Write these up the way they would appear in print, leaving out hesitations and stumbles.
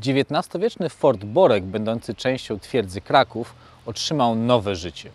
XIX-wieczny Fort Borek, będący częścią twierdzy Kraków, otrzymał nowe życie.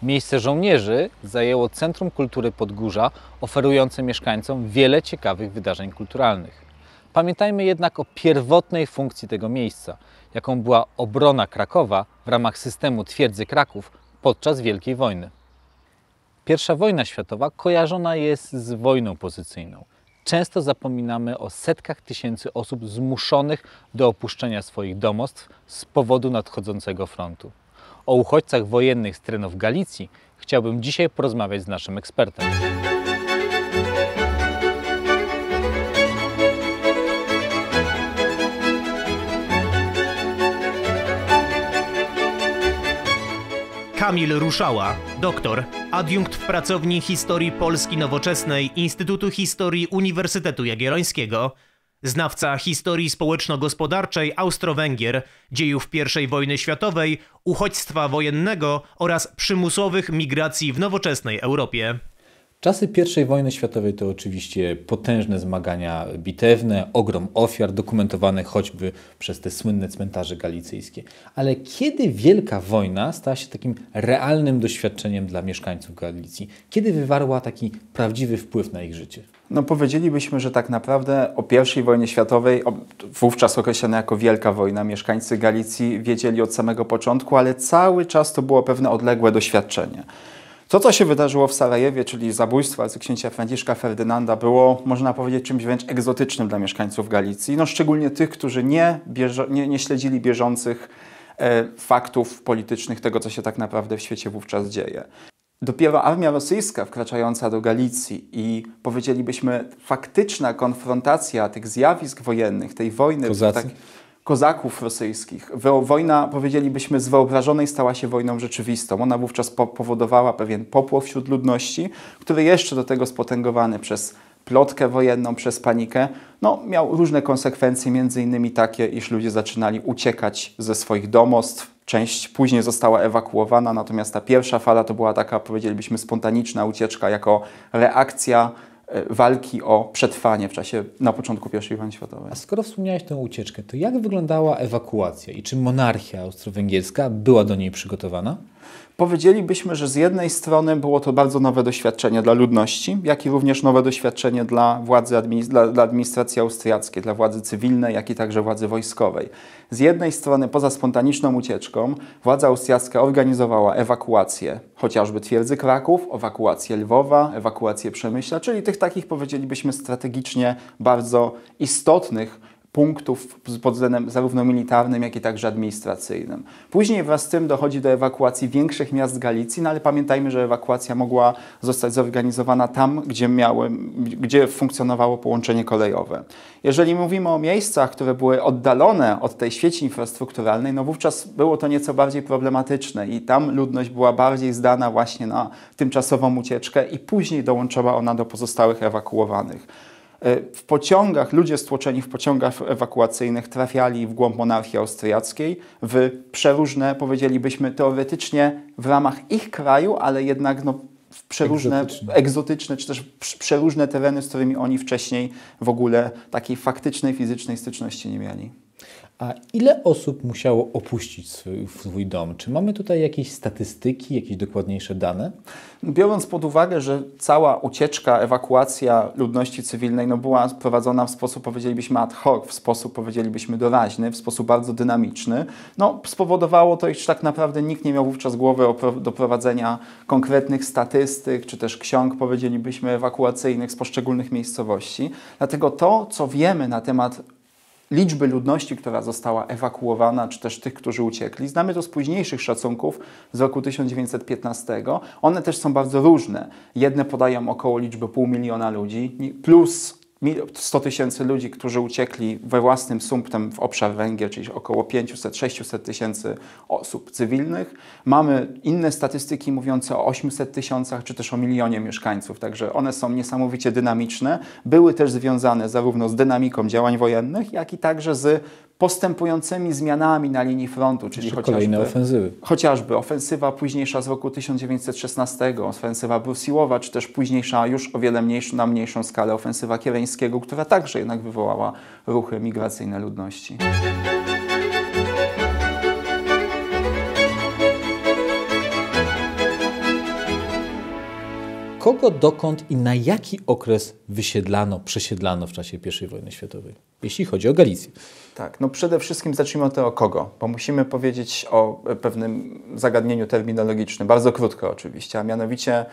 Miejsce żołnierzy zajęło Centrum Kultury Podgórza, oferujące mieszkańcom wiele ciekawych wydarzeń kulturalnych. Pamiętajmy jednak o pierwotnej funkcji tego miejsca, jaką była obrona Krakowa w ramach systemu twierdzy Kraków podczas Wielkiej Wojny. I wojna światowa kojarzona jest z wojną pozycyjną. Często zapominamy o setkach tysięcy osób zmuszonych do opuszczenia swoich domostw z powodu nadchodzącego frontu. O uchodźcach wojennych z terenów Galicji chciałbym dzisiaj porozmawiać z naszym ekspertem. Kamil Ruszała, doktor, adiunkt w pracowni Historii Polski Nowoczesnej Instytutu Historii Uniwersytetu Jagiellońskiego, znawca historii społeczno-gospodarczej Austro-Węgier, dziejów I wojny światowej, uchodźstwa wojennego oraz przymusowych migracji w nowoczesnej Europie. Czasy I wojny światowej to oczywiście potężne zmagania bitewne, ogrom ofiar dokumentowanych choćby przez te słynne cmentarze galicyjskie. Ale kiedy Wielka Wojna stała się takim realnym doświadczeniem dla mieszkańców Galicji? Kiedy wywarła taki prawdziwy wpływ na ich życie? No powiedzielibyśmy, że tak naprawdę o I wojnie światowej, wówczas określana jako Wielka Wojna, mieszkańcy Galicji wiedzieli od samego początku, ale cały czas to było pewne odległe doświadczenie. To, co się wydarzyło w Sarajewie, czyli zabójstwo arcyksięcia Franciszka Ferdynanda, było, można powiedzieć, czymś wręcz egzotycznym dla mieszkańców Galicji, no szczególnie tych, którzy nie śledzili bieżących faktów politycznych tego, co się tak naprawdę w świecie wówczas dzieje. Dopiero armia rosyjska wkraczająca do Galicji i powiedzielibyśmy faktyczna konfrontacja tych zjawisk wojennych, tej wojny kozaków rosyjskich. Wojna, powiedzielibyśmy, z wyobrażonej stała się wojną rzeczywistą. Ona wówczas powodowała pewien popłoch wśród ludności, który jeszcze do tego spotęgowany przez plotkę wojenną, przez panikę, miał różne konsekwencje, między innymi takie, iż ludzie zaczynali uciekać ze swoich domostw. Część później została ewakuowana, natomiast ta pierwsza fala to była taka, powiedzielibyśmy, spontaniczna ucieczka jako reakcja walki o przetrwanie na początku I wojny światowej. A skoro wspomniałeś tę ucieczkę, to jak wyglądała ewakuacja i czy monarchia austro-węgierska była do niej przygotowana? Powiedzielibyśmy, że z jednej strony było to bardzo nowe doświadczenie dla ludności, jak i również nowe doświadczenie dla władzy dla administracji austriackiej, dla władzy cywilnej, jak i także władzy wojskowej. Z jednej strony, poza spontaniczną ucieczką, władza austriacka organizowała ewakuację chociażby twierdzy Kraków, ewakuację Lwowa, ewakuację Przemyśla, czyli tych takich, powiedzielibyśmy, strategicznie bardzo istotnych punktów pod względem zarówno militarnym, jak i także administracyjnym. Później wraz z tym dochodzi do ewakuacji większych miast Galicji, ale pamiętajmy, że ewakuacja mogła zostać zorganizowana tam, gdzie funkcjonowało połączenie kolejowe. Jeżeli mówimy o miejscach, które były oddalone od tej sieci infrastrukturalnej, wówczas było to nieco bardziej problematyczne i tam ludność była bardziej zdana właśnie na tymczasową ucieczkę i później dołączała ona do pozostałych ewakuowanych. W pociągach, ludzie stłoczeni w pociągach ewakuacyjnych trafiali w głąb monarchii austriackiej, w przeróżne, powiedzielibyśmy, teoretycznie w ramach ich kraju, ale jednak w przeróżne, egzotyczne, czy też przeróżne tereny, z którymi oni wcześniej w ogóle takiej faktycznej, fizycznej styczności nie mieli. A ile osób musiało opuścić swój dom? Czy mamy tutaj jakieś statystyki, jakieś dokładniejsze dane? Biorąc pod uwagę, że cała ucieczka, ewakuacja ludności cywilnej była prowadzona w sposób, powiedzielibyśmy, ad hoc, w sposób, powiedzielibyśmy, doraźny, w sposób bardzo dynamiczny, spowodowało to, iż tak naprawdę nikt nie miał wówczas głowy do prowadzenia konkretnych statystyk, czy też ksiąg, powiedzielibyśmy, ewakuacyjnych z poszczególnych miejscowości. Dlatego to, co wiemy na temat liczby ludności, która została ewakuowana, czy też tych, którzy uciekli. Znamy to z późniejszych szacunków z roku 1915. One też są bardzo różne. Jedne podają około liczby 500 000 ludzi, plus 100 000 ludzi, którzy uciekli we własnym sumptem w obszar Węgier, czyli około 500–600 tysięcy osób cywilnych. Mamy inne statystyki mówiące o 800 000 czy też o 1 000 000 mieszkańców, także one są niesamowicie dynamiczne. Były też związane zarówno z dynamiką działań wojennych, jak i także z postępującymi zmianami na linii frontu, czyli kolejne ofensywy. Chociażby ofensywa późniejsza z roku 1916, ofensywa Brusillowa, czy też późniejsza już o wiele na mniejszą skalę ofensywa Kiereńskiego, która także jednak wywołała ruchy migracyjne ludności. Kogo, dokąd i na jaki okres przesiedlano w czasie I wojny światowej, jeśli chodzi o Galicję? Tak, no przede wszystkim zacznijmy od tego kogo, bo musimy powiedzieć o pewnym zagadnieniu terminologicznym, bardzo krótko oczywiście, a mianowicie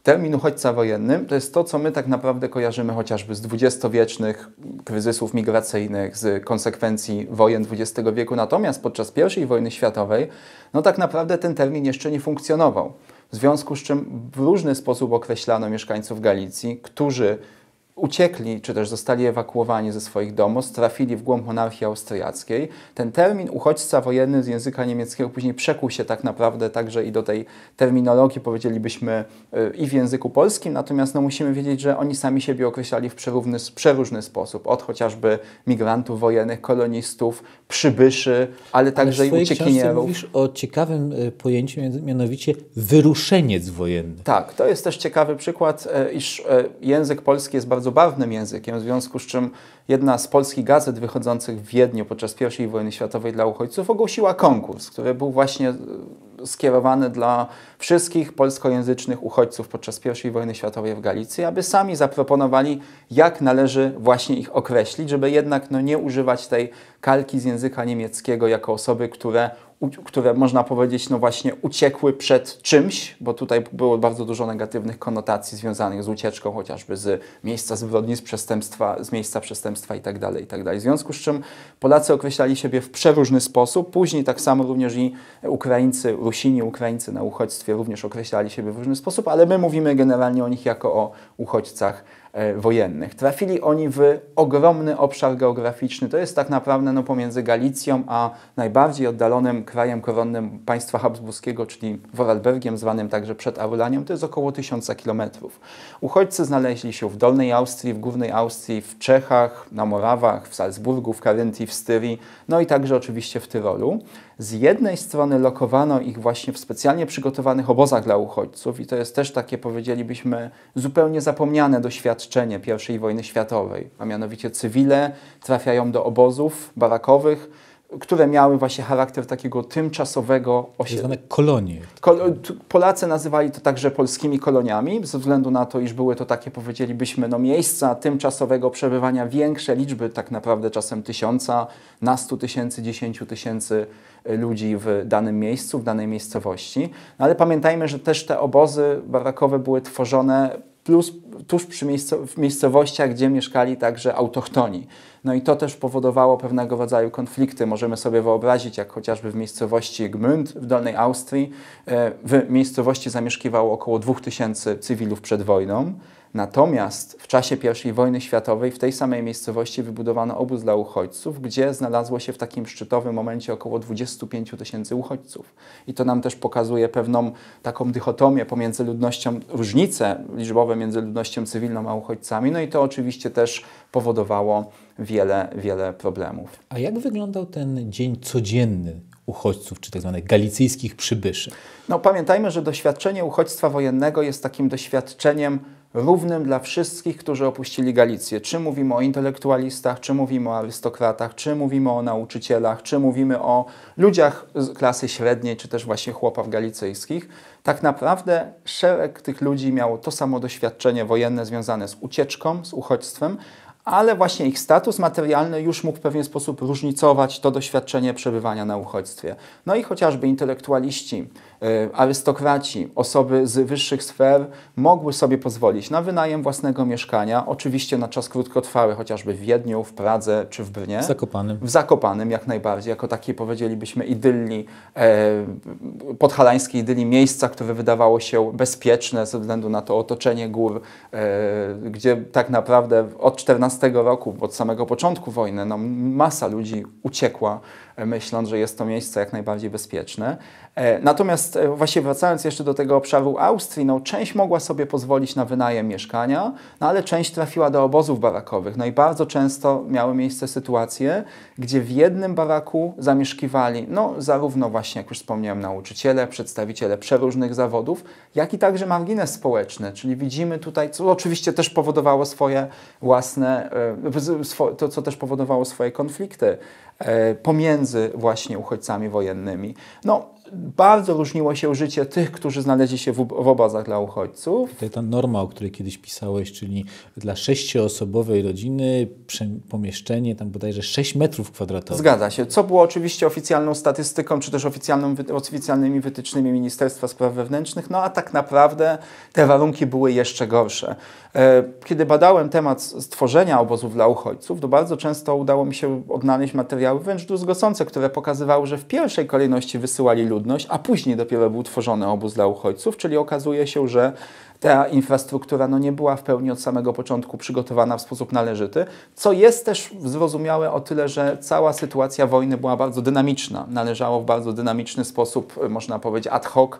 termin uchodźca wojenny to jest to, co my tak naprawdę kojarzymy chociażby z dwudziestowiecznych kryzysów migracyjnych, z konsekwencji wojen XX wieku, natomiast podczas I wojny światowej, no tak naprawdę ten termin jeszcze nie funkcjonował. W związku z czym w różny sposób określano mieszkańców Galicji, którzy uciekli, czy też zostali ewakuowani ze swoich domów, trafili w głąb monarchii austriackiej. Ten termin uchodźca wojenny z języka niemieckiego później przekuł się tak naprawdę także i do tej terminologii, powiedzielibyśmy, i w języku polskim, natomiast no, musimy wiedzieć, że oni sami siebie określali w przeróżny sposób. Od chociażby migrantów wojennych, kolonistów, przybyszy, ale także i uciekinierów. Mówisz o ciekawym pojęciu, mianowicie wyruszeniec wojenny. Tak, to jest też ciekawy przykład, iż język polski jest bardzo barwnym językiem, w związku z czym jedna z polskich gazet wychodzących w Wiedniu podczas I wojny światowej dla uchodźców ogłosiła konkurs, który był właśnie skierowany dla wszystkich polskojęzycznych uchodźców podczas I wojny światowej w Galicji, aby sami zaproponowali, jak należy właśnie ich określić, żeby jednak no, nie używać tej kalki z języka niemieckiego jako osoby, które można powiedzieć, no właśnie uciekły przed czymś, bo tutaj było bardzo dużo negatywnych konotacji związanych z ucieczką, chociażby z miejsca zbrodni, z miejsca przestępstwa itd., itd. W związku z czym Polacy określali siebie w przeróżny sposób. Później tak samo również i Rusini, Ukraińcy na uchodźstwie również określali siebie w różny sposób, ale my mówimy generalnie o nich jako o uchodźcach wojennych. Trafili oni w ogromny obszar geograficzny. To jest tak naprawdę no, pomiędzy Galicją a najbardziej oddalonym krajem koronnym państwa habsburskiego, czyli Vorarlbergiem, zwanym także Przedaurlaniem. To jest około 1000 kilometrów. Uchodźcy znaleźli się w Dolnej Austrii, w Górnej Austrii, w Czechach, na Morawach, w Salzburgu, w Karyntii, w Styrii, no i także oczywiście w Tyrolu. Z jednej strony lokowano ich właśnie w specjalnie przygotowanych obozach dla uchodźców i to jest też takie, powiedzielibyśmy, zupełnie zapomniane doświadczenie I wojny światowej, a mianowicie cywile trafiają do obozów barakowych, które miały właśnie charakter takiego tymczasowego osiedla. Zwane kolonie. Polacy nazywali to także polskimi koloniami, ze względu na to, iż były to takie, powiedzielibyśmy, no, miejsca tymczasowego przebywania, większe liczby, tak naprawdę czasem 1000, na 100 000, 10 000 ludzi w danym miejscu, w danej miejscowości. No, ale pamiętajmy, że też te obozy barakowe były tworzone tuż w miejscowościach, gdzie mieszkali także autochtoni. No i to też powodowało pewnego rodzaju konflikty. Możemy sobie wyobrazić, jak chociażby w miejscowości Gmünd w Dolnej Austrii, w miejscowości zamieszkiwało około 2000 cywilów przed wojną. Natomiast w czasie I wojny światowej w tej samej miejscowości wybudowano obóz dla uchodźców, gdzie znalazło się w takim szczytowym momencie około 25 000 uchodźców. I to nam też pokazuje pewną taką dychotomię pomiędzy ludnością, różnice liczbowe między ludnością cywilną a uchodźcami. No i to oczywiście też powodowało wiele problemów. A jak wyglądał ten dzień codzienny uchodźców, czy tak zwanych galicyjskich przybyszy? No pamiętajmy, że doświadczenie uchodźstwa wojennego jest takim doświadczeniem równym dla wszystkich, którzy opuścili Galicję. Czy mówimy o intelektualistach, czy mówimy o arystokratach, czy mówimy o nauczycielach, czy mówimy o ludziach z klasy średniej, czy też właśnie chłopach galicyjskich. Tak naprawdę szereg tych ludzi miało to samo doświadczenie wojenne związane z ucieczką, z uchodźstwem, ale właśnie ich status materialny już mógł w pewien sposób różnicować to doświadczenie przebywania na uchodźstwie. No i chociażby intelektualiści, arystokraci, osoby z wyższych sfer mogły sobie pozwolić na wynajem własnego mieszkania, oczywiście na czas krótkotrwały, chociażby w Wiedniu, w Pradze czy w Brnie. W Zakopanem jak najbardziej, jako takiej, powiedzielibyśmy, idylii, podhalańskiej idylii, miejsca, które wydawało się bezpieczne ze względu na to otoczenie gór, gdzie tak naprawdę od 14 roku, od samego początku wojny, no, masa ludzi uciekła myśląc, że jest to miejsce jak najbardziej bezpieczne. Natomiast właśnie wracając jeszcze do tego obszaru Austrii, no część mogła sobie pozwolić na wynajem mieszkania, no ale część trafiła do obozów barakowych. No i bardzo często miały miejsce sytuacje, gdzie w jednym baraku zamieszkiwali no zarówno właśnie, jak już wspomniałem, nauczyciele, przedstawiciele przeróżnych zawodów, jak i także margines społeczny, czyli widzimy tutaj, co oczywiście też powodowało swoje własne, to co też powodowało swoje konflikty pomiędzy właśnie uchodźcami wojennymi. No, bardzo różniło się życie tych, którzy znaleźli się w obozach dla uchodźców. Tutaj ta norma, o której kiedyś pisałeś, czyli dla 6-osobowej rodziny pomieszczenie tam bodajże 6 metrów kwadratowych. Zgadza się, co było oczywiście oficjalną statystyką, czy też oficjalnymi wytycznymi Ministerstwa Spraw Wewnętrznych, no a tak naprawdę te warunki były jeszcze gorsze. Kiedy badałem temat stworzenia obozów dla uchodźców, to bardzo często udało mi się odnaleźć materiały wręcz druzgocące, które pokazywały, że w pierwszej kolejności wysyłali ludność, a później dopiero był tworzony obóz dla uchodźców, czyli okazuje się, że ta infrastruktura no, nie była w pełni od samego początku przygotowana w sposób należyty, co jest też zrozumiałe o tyle, że cała sytuacja wojny była bardzo dynamiczna. Należało w bardzo dynamiczny sposób, można powiedzieć ad hoc,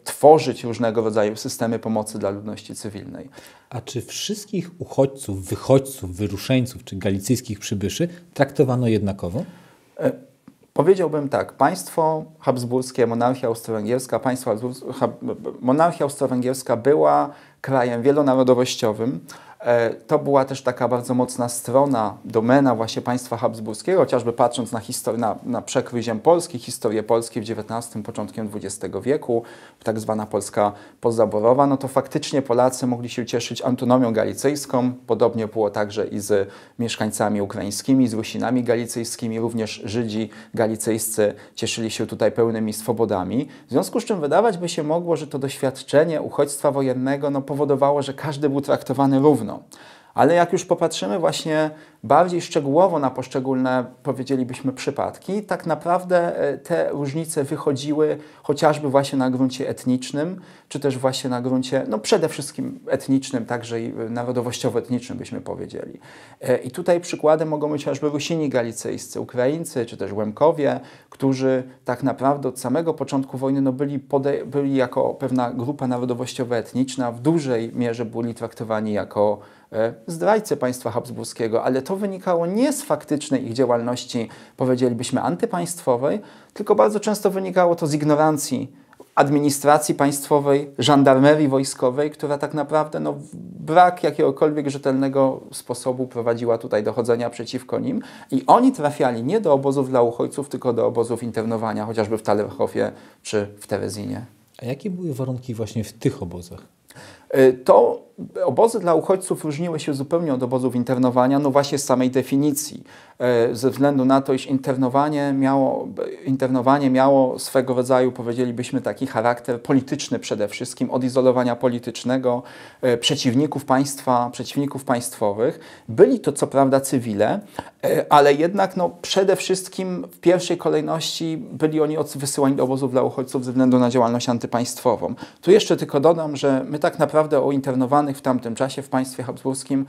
tworzyć różnego rodzaju systemy pomocy dla ludności cywilnej. A czy wszystkich uchodźców, wychodźców, wyruszeńców czy galicyjskich przybyszy traktowano jednakowo? Powiedziałbym tak, państwo habsburskie, monarchia austro-węgierska, monarchia austro-węgierska była krajem wielonarodowościowym. To była też taka bardzo mocna strona, domena właśnie państwa habsburskiego, chociażby patrząc na historię, na przekrój ziem polskich, historię Polski w XIX, początkiem XX wieku, tak zwana Polska pozaborowa, no to faktycznie Polacy mogli się cieszyć autonomią galicyjską. Podobnie było także i z mieszkańcami ukraińskimi, z Rusinami galicyjskimi, również Żydzi galicyjscy cieszyli się tutaj pełnymi swobodami. W związku z czym wydawać by się mogło, że to doświadczenie uchodźstwa wojennego no, powodowało, że każdy był traktowany równo. Ale jak już popatrzymy właśnie bardziej szczegółowo na poszczególne, powiedzielibyśmy, przypadki, tak naprawdę te różnice wychodziły chociażby właśnie na gruncie etnicznym, czy też właśnie na gruncie, no przede wszystkim etnicznym, także i narodowościowo-etnicznym byśmy powiedzieli. I tutaj przykładem mogą być chociażby Rusini galicyjscy, Ukraińcy, czy też Łemkowie, którzy tak naprawdę od samego początku wojny no byli jako pewna grupa narodowościowo-etniczna, w dużej mierze byli traktowani jako zdrajcy państwa habsburskiego, ale to wynikało nie z faktycznej ich działalności, powiedzielibyśmy, antypaństwowej, tylko bardzo często wynikało to z ignorancji administracji państwowej, żandarmerii wojskowej, która tak naprawdę no, brak jakiegokolwiek rzetelnego sposobu prowadziła tutaj dochodzenia przeciwko nim i oni trafiali nie do obozów dla uchodźców, tylko do obozów internowania, chociażby w Tallerhofie czy w Terezinie. A jakie były warunki właśnie w tych obozach? To obozy dla uchodźców różniły się zupełnie od obozów internowania, no właśnie z samej definicji, ze względu na to, iż internowanie miało swego rodzaju, powiedzielibyśmy, taki charakter polityczny przede wszystkim, odizolowania politycznego, przeciwników państwa, przeciwników państwowych. Byli to co prawda cywile, ale jednak no, przede wszystkim w pierwszej kolejności byli oni wysyłani do obozów dla uchodźców ze względu na działalność antypaństwową. Tu jeszcze tylko dodam, że my tak naprawdę o internowanych w tamtym czasie w państwie habsburskim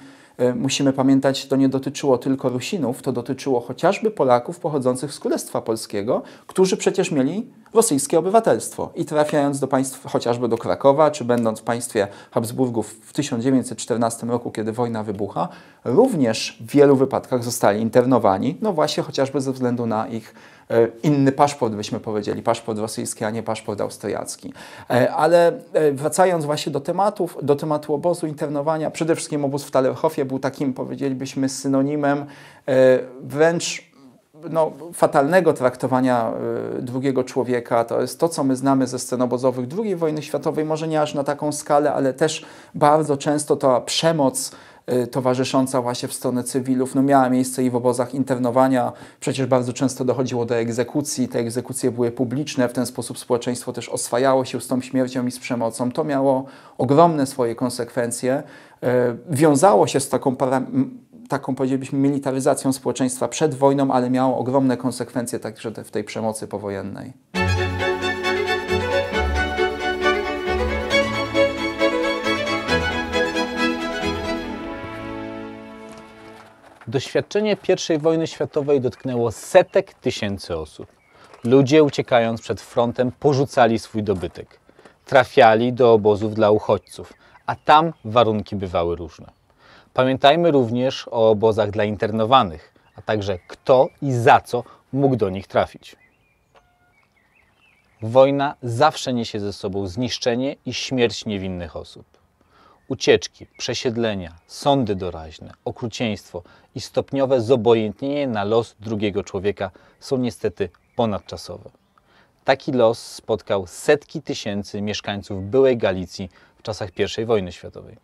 musimy pamiętać, to nie dotyczyło tylko Rusinów, to dotyczyło chociażby Polaków pochodzących z Królestwa Polskiego, którzy przecież mieli rosyjskie obywatelstwo i trafiając do państw, chociażby do Krakowa, czy będąc w państwie Habsburgów w 1914 roku, kiedy wojna wybucha, również w wielu wypadkach zostali internowani, no właśnie chociażby ze względu na ich inny paszport, byśmy powiedzieli, paszport rosyjski, a nie paszport austriacki. Ale wracając właśnie do tematu obozu internowania, przede wszystkim obóz w Tallerhofie był takim, powiedzielibyśmy, synonimem wręcz no, fatalnego traktowania drugiego człowieka. To jest to, co my znamy ze scen obozowych II wojny światowej, może nie aż na taką skalę, ale też bardzo często ta przemoc towarzysząca właśnie w stronę cywilów, no miała miejsce i w obozach internowania. Przecież bardzo często dochodziło do egzekucji. Te egzekucje były publiczne, w ten sposób społeczeństwo też oswajało się z tą śmiercią i z przemocą. To miało ogromne swoje konsekwencje. Wiązało się z taką, powiedzielibyśmy, militaryzacją społeczeństwa przed wojną, ale miało ogromne konsekwencje także w tej przemocy powojennej. Doświadczenie I wojny światowej dotknęło setek tysięcy osób. Ludzie, uciekając przed frontem, porzucali swój dobytek. Trafiali do obozów dla uchodźców, a tam warunki bywały różne. Pamiętajmy również o obozach dla internowanych, a także kto i za co mógł do nich trafić. Wojna zawsze niesie ze sobą zniszczenie i śmierć niewinnych osób. Ucieczki, przesiedlenia, sądy doraźne, okrucieństwo i stopniowe zobojętnienie na los drugiego człowieka są niestety ponadczasowe. Taki los spotkał setki tysięcy mieszkańców byłej Galicji w czasach I wojny światowej.